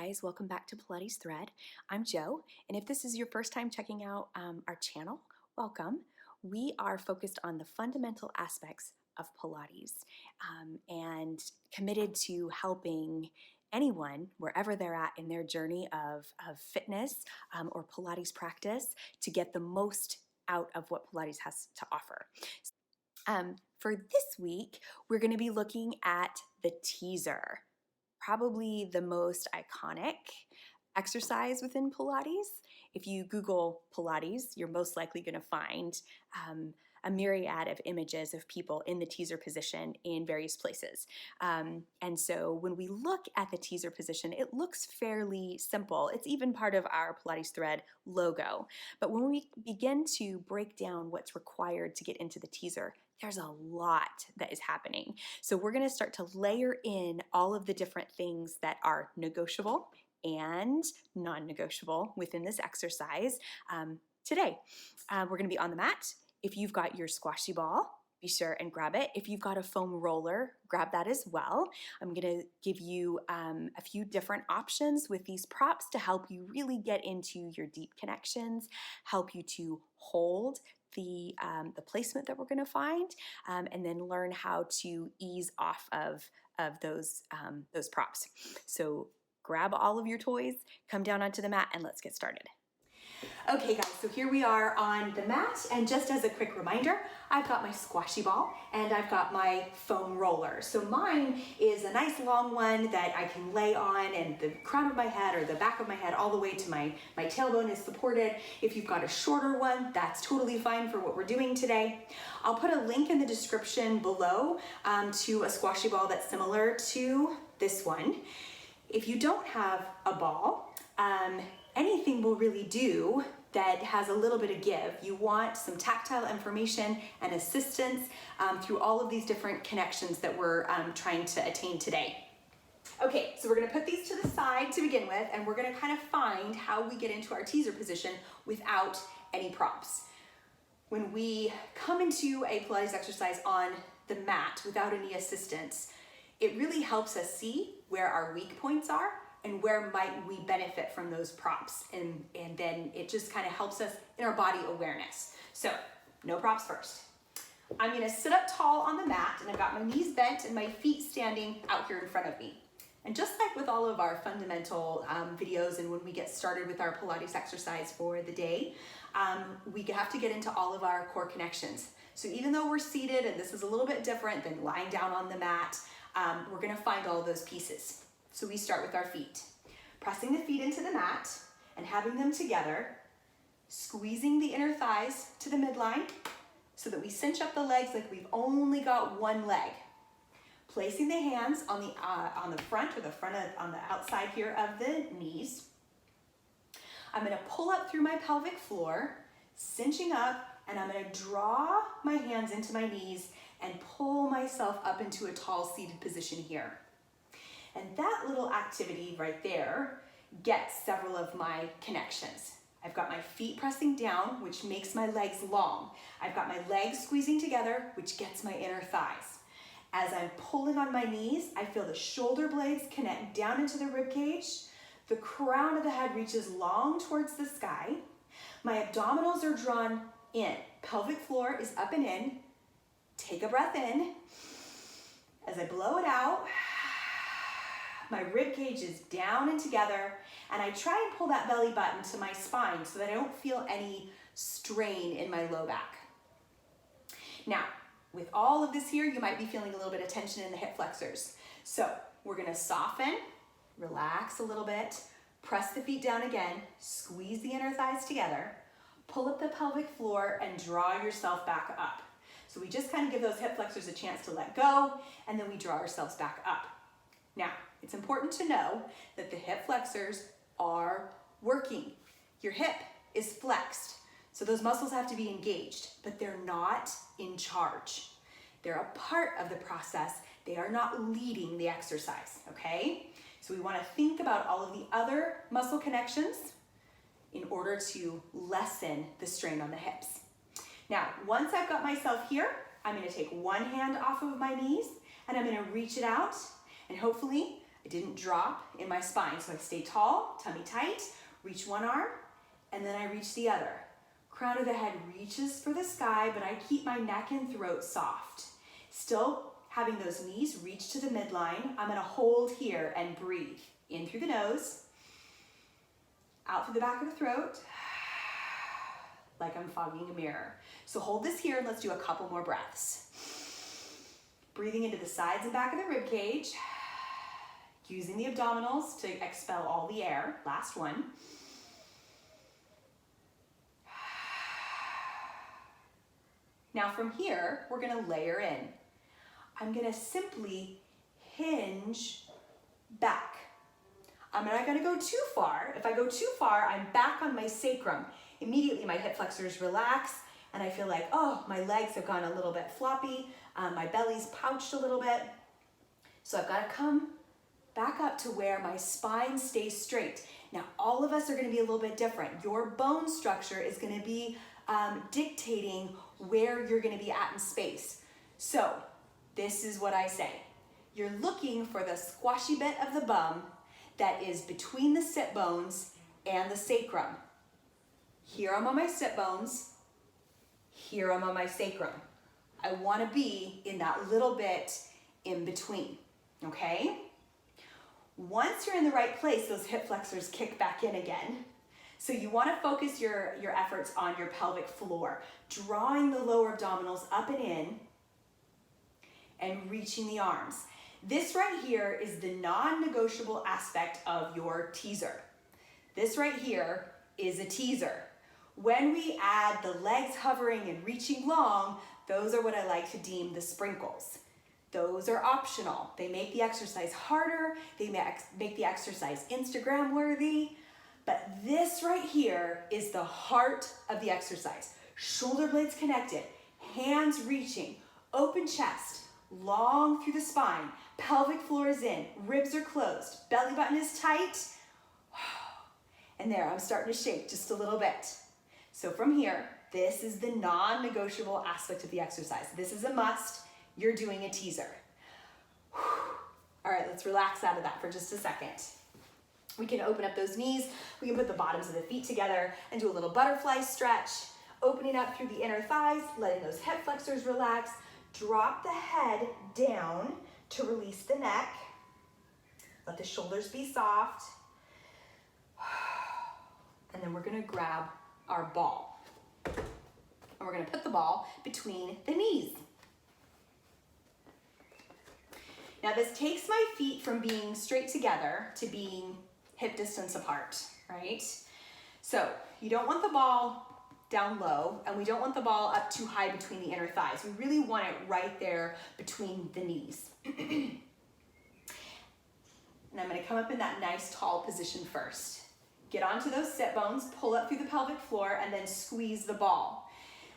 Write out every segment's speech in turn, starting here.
guys, welcome back to Pilates Thread. I'm Jo, and if this is your first time checking out our channel, welcome. We are focused on the fundamental aspects of Pilates and committed to helping anyone, wherever they're at in their journey of fitness or Pilates practice, to get the most out of what Pilates has to offer. For this week, we're going to be looking at the teaser. Probably the most iconic exercise within Pilates. If you Google Pilates, you're most likely going to find a myriad of images of people in the teaser position in various places. And so when we look at the teaser position, it looks fairly simple. It's even part of our Pilates Thread logo. But when we begin to break down what's required to get into the teaser, there's a lot that is happening. So we're going to start to layer in all of the different things that are negotiable and non-negotiable within this exercise today. We're going to be on the mat. If you've got your squashy ball, be sure and grab it. If you've got a foam roller, grab that as well. I'm going to give you a few different options with these props to help you really get into your deep connections, help you to hold the placement that we're going to find, and then learn how to ease off of those props. So grab all of your toys, come down onto the mat, and let's get started. Okay guys, so here we are on the mat, and just as a quick reminder, I've got my squashy ball and I've got my foam roller. So mine is a nice long one that I can lay on, and the crown of my head or the back of my head all the way to my tailbone is supported. If you've got a shorter one, that's totally fine for what we're doing today. I'll put a link in the description below to a squashy ball that's similar to this one. If you don't have a ball, anything will really do that has a little bit of give. You want some tactile information and assistance through all of these different connections that we're trying to attain today. Okay, so we're gonna put these to the side to begin with, and we're gonna kind of find how we get into our teaser position without any props. When we come into a Pilates exercise on the mat without any assistance, it really helps us see where our weak points are and where might we benefit from those props. And then it just kind of helps us in our body awareness. So no props first. I'm gonna sit up tall on the mat, and I've got my knees bent and my feet standing out here in front of me. And just like with all of our fundamental videos and when we get started with our Pilates exercise for the day, we have to get into all of our core connections. So even though we're seated, and this is a little bit different than lying down on the mat, we're gonna find all of those pieces. So we start with our feet. Pressing the feet into the mat and having them together, squeezing the inner thighs to the midline so that we cinch up the legs like we've only got one leg. Placing the hands on the front or on the outside here of the knees. I'm gonna pull up through my pelvic floor, cinching up, and I'm gonna draw my hands into my knees and pull myself up into a tall seated position here. And that little activity right there gets several of my connections. I've got my feet pressing down, which makes my legs long. I've got my legs squeezing together, which gets my inner thighs. As I'm pulling on my knees, I feel the shoulder blades connect down into the rib cage. The crown of the head reaches long towards the sky. My abdominals are drawn in. Pelvic floor is up and in. Take a breath in. As I blow it out, my rib cage is down and together, and I try and pull that belly button to my spine so that I don't feel any strain in my low back. Now, with all of this here, you might be feeling a little bit of tension in the hip flexors. So we're gonna soften, relax a little bit, press the feet down again, squeeze the inner thighs together, pull up the pelvic floor, and draw yourself back up. So we just kind of give those hip flexors a chance to let go, and then we draw ourselves back up. Now, it's important to know that the hip flexors are working. Your hip is flexed, so those muscles have to be engaged, but they're not in charge. They're a part of the process. They are not leading the exercise, okay? So we want to think about all of the other muscle connections in order to lessen the strain on the hips. Now, once I've got myself here, I'm going to take one hand off of my knees, and I'm going to reach it out, and hopefully I didn't drop in my spine, so I stay tall, tummy tight, reach one arm, and then I reach the other. Crown of the head reaches for the sky, but I keep my neck and throat soft. Still having those knees reach to the midline. I'm gonna hold here and breathe. In through the nose, out through the back of the throat, like I'm fogging a mirror. So hold this here and let's do a couple more breaths. Breathing into the sides and back of the rib cage, using the abdominals to expel all the air. Last one. Now from here, we're gonna layer in. I'm gonna simply hinge back. I'm not gonna go too far. If I go too far, I'm back on my sacrum. Immediately my hip flexors relax and I feel like, oh, my legs have gone a little bit floppy, my belly's pouched a little bit. So I've gotta come back up to where my spine stays straight. Now, all of us are gonna be a little bit different. Your bone structure is gonna be dictating where you're gonna be at in space. So, this is what I say. You're looking for the squashy bit of the bum that is between the sit bones and the sacrum. Here I'm on my sit bones, here I'm on my sacrum. I wanna be in that little bit in between, okay? Once you're in the right place, those hip flexors kick back in again. So you wanna focus your efforts on your pelvic floor, drawing the lower abdominals up and in, and reaching the arms. This right here is the non-negotiable aspect of your teaser. This right here is a teaser. When we add the legs hovering and reaching long, those are what I like to deem the sprinkles. Those are optional. They make the exercise harder, they make the exercise Instagram worthy, but this right here is the heart of the exercise. Shoulder blades connected, hands reaching, open chest, long through the spine, pelvic floor is in, ribs are closed, belly button is tight, and there, I'm starting to shake just a little bit. So from here, this is the non-negotiable aspect of the exercise. This is a must, you're doing a teaser. All right, let's relax out of that for just a second. We can open up those knees, we can put the bottoms of the feet together and do a little butterfly stretch, opening up through the inner thighs, letting those hip flexors relax, drop the head down to release the neck, let the shoulders be soft, and then we're gonna grab our ball. And we're gonna put the ball between the knees. Now this takes my feet from being straight together to being hip distance apart, right? So you don't want the ball down low and we don't want the ball up too high between the inner thighs. We really want it right there between the knees. And I'm gonna come up in that nice tall position first. Get onto those sit bones, pull up through the pelvic floor, and then squeeze the ball.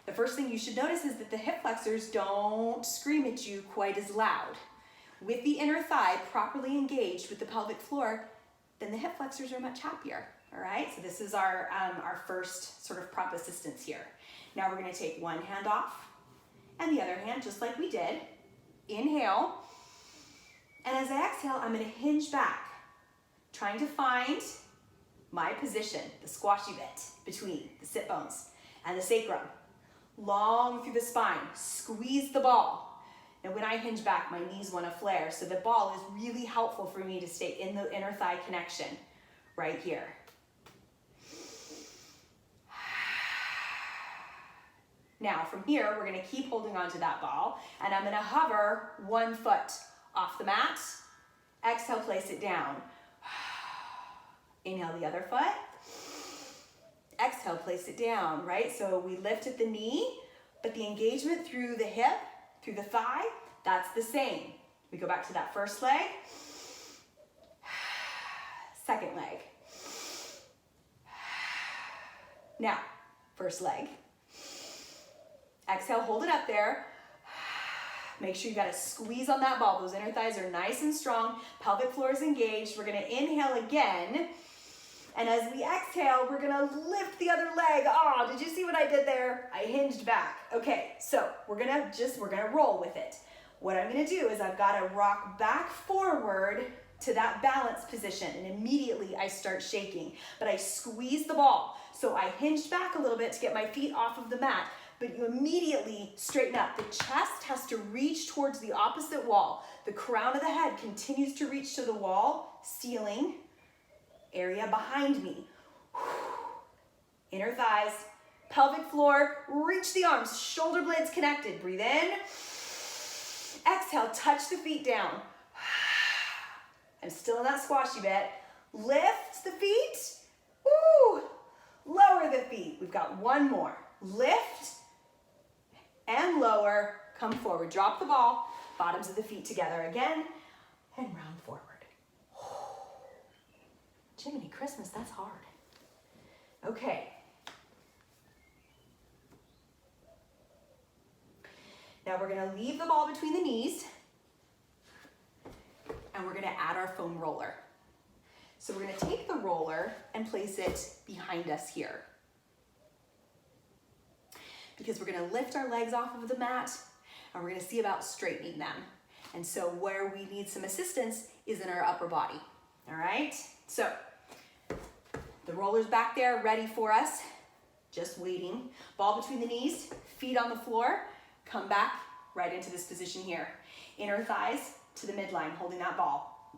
The first thing you should notice is that the hip flexors don't scream at you quite as loud. With the inner thigh properly engaged with the pelvic floor, then the hip flexors are much happier, all right? So this is our first sort of prop assistance here. Now we're gonna take one hand off and the other hand, just like we did. Inhale, and as I exhale, I'm gonna hinge back, trying to find my position, the squashy bit between the sit bones and the sacrum. Long through the spine, squeeze the ball. And when I hinge back, my knees want to flare, so the ball is really helpful for me to stay in the inner thigh connection right here. Now from here, we're going to keep holding on to that ball, and I'm going to hover one foot off the mat. Exhale, place it down. Inhale the other foot. Exhale, place it down, right? So we lift at the knee, but the engagement through the hip, through the thigh, that's the same. We go back to that first leg. Second leg. Now, first leg. Exhale, hold it up there. Make sure you got a squeeze on that ball. Those inner thighs are nice and strong. Pelvic floor is engaged. We're gonna inhale again. And as we exhale, we're gonna lift the other leg. Oh, did you see what I did there? I hinged back. Okay, so we're gonna roll with it. What I'm gonna do is I've gotta rock back forward to that balance position, and immediately I start shaking. But I squeeze the ball. So I hinged back a little bit to get my feet off of the mat, but you immediately straighten up. The chest has to reach towards the opposite wall. The crown of the head continues to reach to the wall, ceiling, area behind me. Inner thighs, pelvic floor, reach the arms, shoulder blades connected. Breathe in. Exhale, touch the feet down. I'm still in that squashy bit. Lift the feet. Woo! Lower the feet. We've got one more. Lift and lower. Come forward. Drop the ball. Bottoms of the feet together again. And round forward. Jiminy Christmas, that's hard. Okay. Now we're gonna leave the ball between the knees and we're gonna add our foam roller. So we're gonna take the roller and place it behind us here. Because we're gonna lift our legs off of the mat and we're gonna see about straightening them. And so where we need some assistance is in our upper body, all right? So the roller's back there ready for us, just waiting. Ball between the knees, feet on the floor, come back right into this position here. Inner thighs to the midline, holding that ball.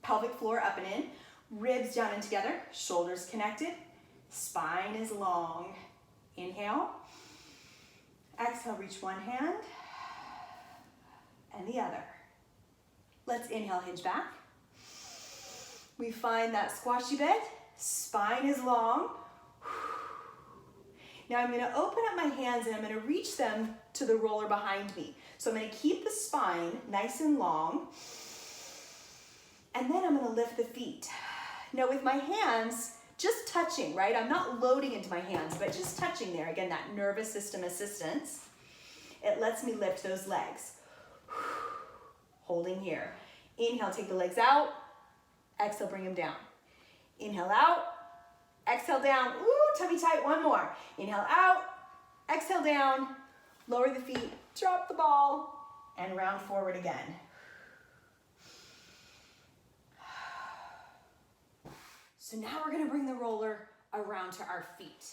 Pelvic floor up and in, ribs down and together, shoulders connected, spine is long. Inhale, exhale, reach one hand and the other. Let's inhale, hinge back. We find that squashy bed, spine is long. Now I'm gonna open up my hands and I'm gonna reach them to the roller behind me. So I'm gonna keep the spine nice and long, and then I'm gonna lift the feet. Now with my hands, just touching, right? I'm not loading into my hands, but just touching there. Again, that nervous system assistance. It lets me lift those legs. Holding here. Inhale, take the legs out. Exhale, bring them down. Inhale out. Exhale down. Ooh, tummy tight. One more. Inhale out. Exhale down. Lower the feet. Drop the ball. And round forward again. So now we're going to bring the roller around to our feet.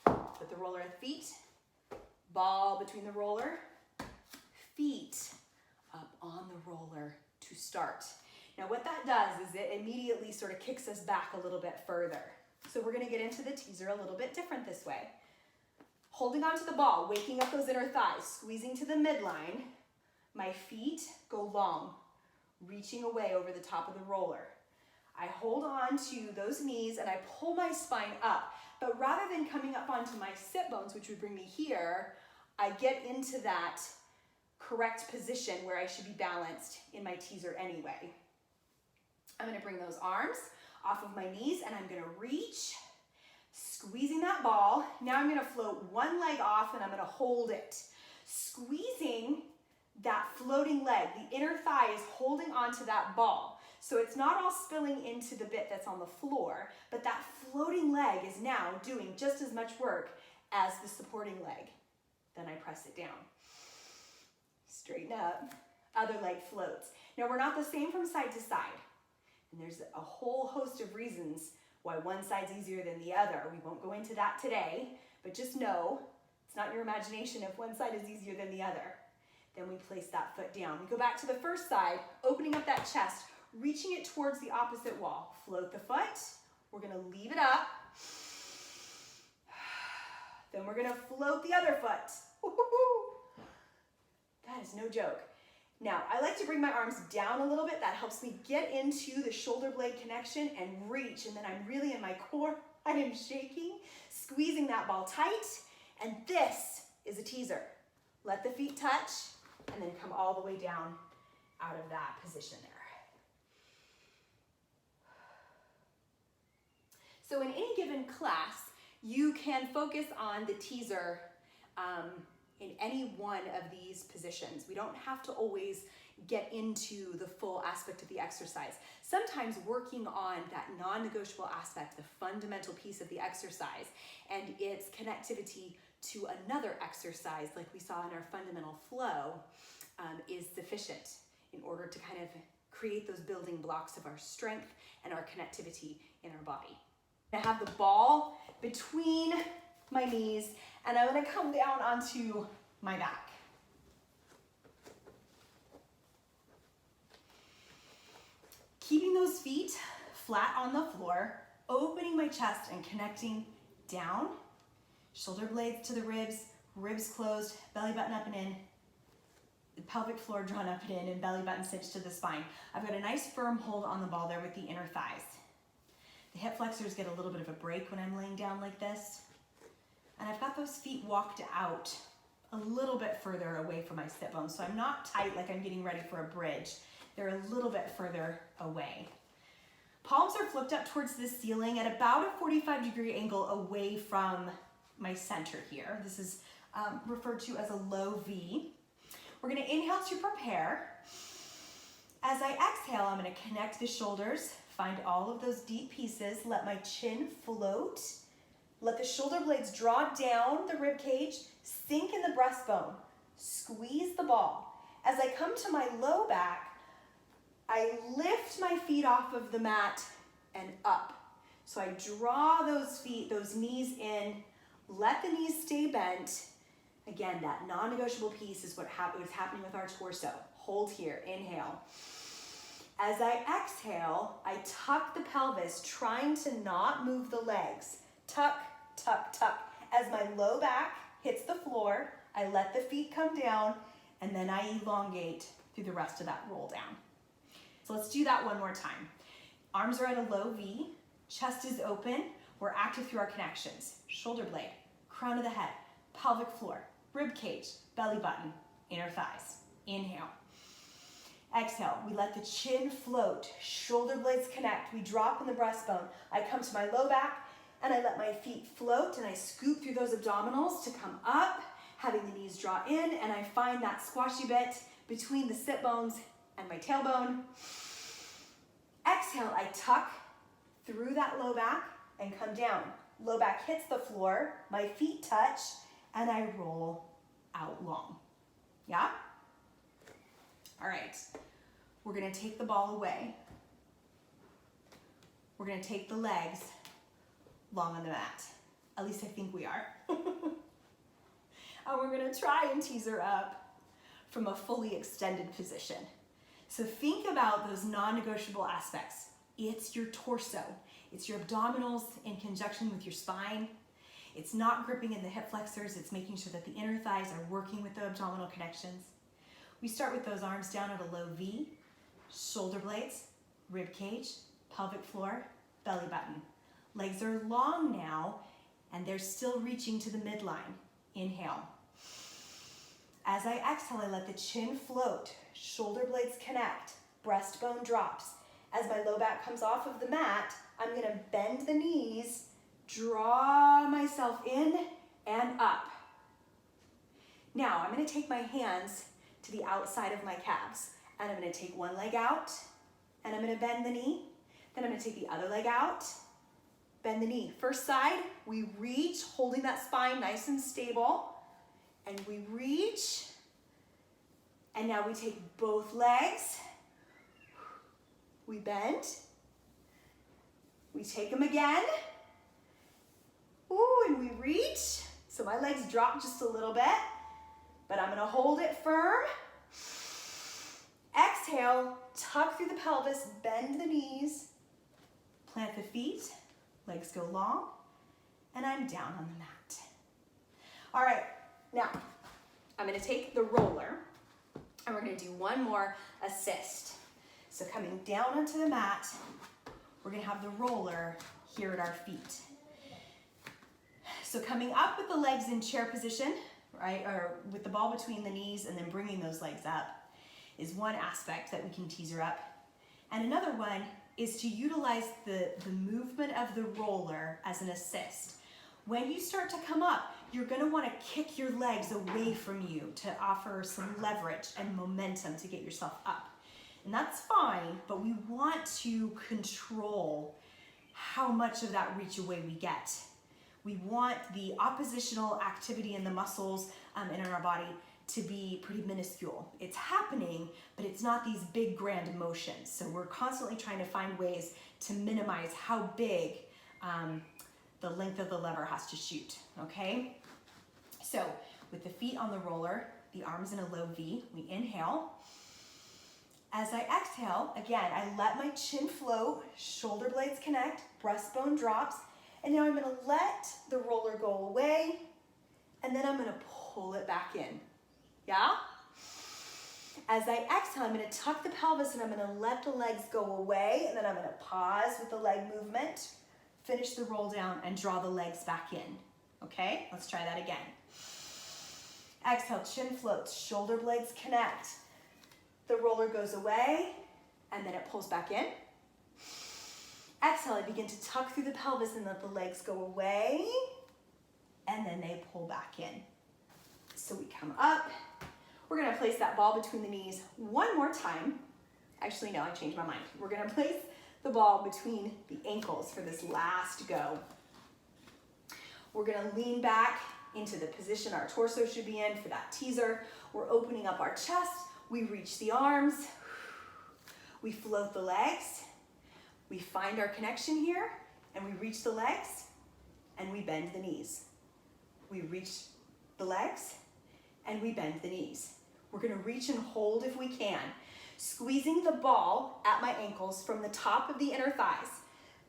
Put the roller at the feet. Ball between the roller. Feet up on the roller to start. Now what that does is it immediately sort of kicks us back a little bit further. So we're gonna get into the teaser a little bit different this way. Holding onto the ball, waking up those inner thighs, squeezing to the midline. My feet go long, reaching away over the top of the roller. I hold on to those knees and I pull my spine up. But rather than coming up onto my sit bones, which would bring me here, I get into that correct position where I should be balanced in my teaser anyway. I'm gonna bring those arms off of my knees and I'm gonna reach, squeezing that ball. Now I'm gonna float one leg off and I'm gonna hold it. Squeezing that floating leg, the inner thigh is holding onto that ball. So it's not all spilling into the bit that's on the floor, but that floating leg is now doing just as much work as the supporting leg. Then I press it down. Straighten up, other leg floats. Now we're not the same from side to side. And there's a whole host of reasons why one side's easier than the other. We won't go into that today, but just know it's not your imagination if one side is easier than the other. Then we place that foot down. We go back to the first side, opening up that chest, reaching it towards the opposite wall. Float the foot. We're gonna leave it up. Then we're gonna float the other foot. Woo-hoo-hoo. That is no joke. Now, I like to bring my arms down a little bit. That helps me get into the shoulder blade connection and reach. And then I'm really in my core. I am shaking, squeezing that ball tight. And this is a teaser. Let the feet touch and then come all the way down out of that position there. So in any given class, you can focus on the teaser in any one of these positions. We don't have to always get into the full aspect of the exercise. Sometimes working on that non-negotiable aspect, the fundamental piece of the exercise, and its connectivity to another exercise, like we saw in our fundamental flow, is sufficient in order to kind of create those building blocks of our strength and our connectivity in our body. I have the ball between my knees, and I'm gonna come down onto my back. Keeping those feet flat on the floor, opening my chest and connecting down, shoulder blades to the ribs, ribs closed, belly button up and in, the pelvic floor drawn up and in, and belly button cinched to the spine. I've got a nice firm hold on the ball there with the inner thighs. The hip flexors get a little bit of a break when I'm laying down like this. And I've got those feet walked out a little bit further away from my sit bones. So I'm not tight like I'm getting ready for a bridge. They're a little bit further away. Palms are flipped up towards the ceiling at about a 45-degree angle away from my center here. This is referred to as a low V. We're gonna inhale to prepare. As I exhale, I'm gonna connect the shoulders, find all of those deep pieces, let my chin float, let the shoulder blades draw down the rib cage, sink in the breastbone, squeeze the ball. As I come to my low back, I lift my feet off of the mat and up. So I draw those feet, those knees in, let the knees stay bent. Again, that non-negotiable piece is what is happening with our torso. Hold here, inhale. As I exhale, I tuck the pelvis, trying to not move the legs. Tuck, tuck, tuck. As my low back hits the floor, I let the feet come down, and then I elongate through the rest of that roll down. So let's do that one more time. Arms are at a low V, chest is open. We're active through our connections. Shoulder blade, crown of the head, pelvic floor, rib cage, belly button, inner thighs. Inhale. Exhale, we let the chin float, shoulder blades connect, we drop in the breastbone. I come to my low back and I let my feet float and I scoop through those abdominals to come up, having the knees draw in, and I find that squashy bit between the sit bones and my tailbone. Exhale, I tuck through that low back and come down. Low back hits the floor, my feet touch, and I roll out long. Yeah? All right, we're gonna take the ball away. We're gonna take the legs long on the mat. At least I think we are. And we're gonna try and teaser up from a fully extended position. So think about those non-negotiable aspects. It's your torso. It's your abdominals in conjunction with your spine. It's not gripping in the hip flexors. It's making sure that the inner thighs are working with the abdominal connections. We start with those arms down at a low V, shoulder blades, rib cage, pelvic floor, belly button. Legs are long now, and they're still reaching to the midline. Inhale. As I exhale, I let the chin float, shoulder blades connect, breastbone drops. As my low back comes off of the mat, I'm gonna bend the knees, draw myself in and up. Now, I'm gonna take my hands to the outside of my calves, and I'm gonna take one leg out, and I'm gonna bend the knee, then I'm gonna take the other leg out, bend the knee. First side, we reach, holding that spine nice and stable, and we reach, and now we take both legs, we bend, we take them again, ooh, and we reach, so my legs drop just a little bit, but I'm gonna hold it firm. Exhale, tuck through the pelvis, bend the knees, plant the feet, legs go long, and I'm down on the mat. All right, now I'm gonna take the roller and we're gonna do one more assist. So coming down onto the mat, we're gonna have the roller here at our feet. So coming up with the legs in chair position, right, or with the ball between the knees and then bringing those legs up is one aspect that we can teaser up. And another one is to utilize the movement of the roller as an assist. When you start to come up, you're gonna wanna kick your legs away from you to offer some leverage and momentum to get yourself up. And that's fine, but we want to control how much of that reach away we get. We want the oppositional activity in the muscles and in our body to be pretty minuscule. It's happening, but it's not these big grand motions. So we're constantly trying to find ways to minimize how big the length of the lever has to shoot, okay? So with the feet on the roller, the arms in a low V, we inhale. As I exhale, again, I let my chin float, shoulder blades connect, breastbone drops, and now I'm gonna let the roller go away, and then I'm gonna pull it back in, yeah? As I exhale, I'm gonna tuck the pelvis and I'm gonna let the legs go away, and then I'm gonna pause with the leg movement, finish the roll down, and draw the legs back in, okay? Let's try that again. Exhale, chin floats, shoulder blades connect. The roller goes away, and then it pulls back in. Exhale, I begin to tuck through the pelvis and let the legs go away, and then they pull back in. So we come up. We're gonna place that ball between the knees one more time. Actually, no, I changed my mind. We're gonna place the ball between the ankles for this last go. We're gonna lean back into the position our torso should be in for that teaser. We're opening up our chest. We reach the arms. We float the legs. We find our connection here, and we reach the legs, and we bend the knees. We reach the legs, and we bend the knees. We're gonna reach and hold if we can, squeezing the ball at my ankles from the top of the inner thighs.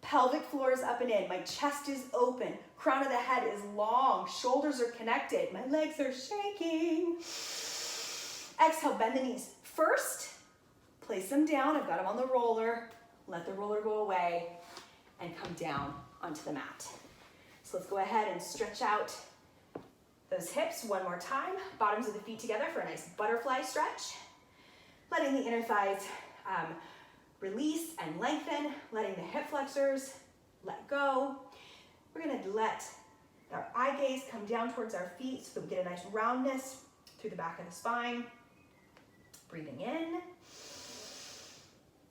Pelvic floor is up and in, my chest is open, crown of the head is long, shoulders are connected, my legs are shaking. Exhale, bend the knees. First, place them down, I've got them on the roller, let the roller go away, and come down onto the mat. So let's go ahead and stretch out those hips one more time, bottoms of the feet together for a nice butterfly stretch. Letting the inner thighs release and lengthen, letting the hip flexors let go. We're gonna let our eye gaze come down towards our feet so that we get a nice roundness through the back of the spine. Breathing in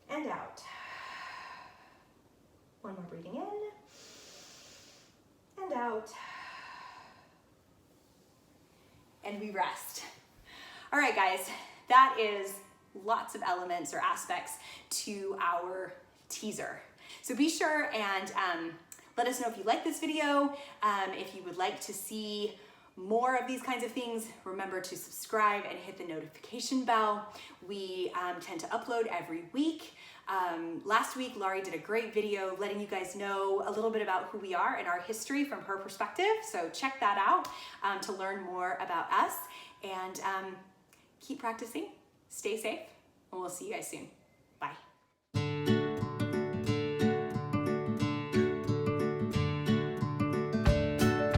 and out. One more breathing in and out. And we rest. All right, guys, that is lots of elements or aspects to our teaser. So be sure and let us know if you like this video. If you would like to see more of these kinds of things, remember to subscribe and hit the notification bell. We tend to upload every week. Last week, Laurie did a great video letting you guys know a little bit about who we are and our history from her perspective. So check that out to learn more about us, and keep practicing, stay safe, and we'll see you guys soon.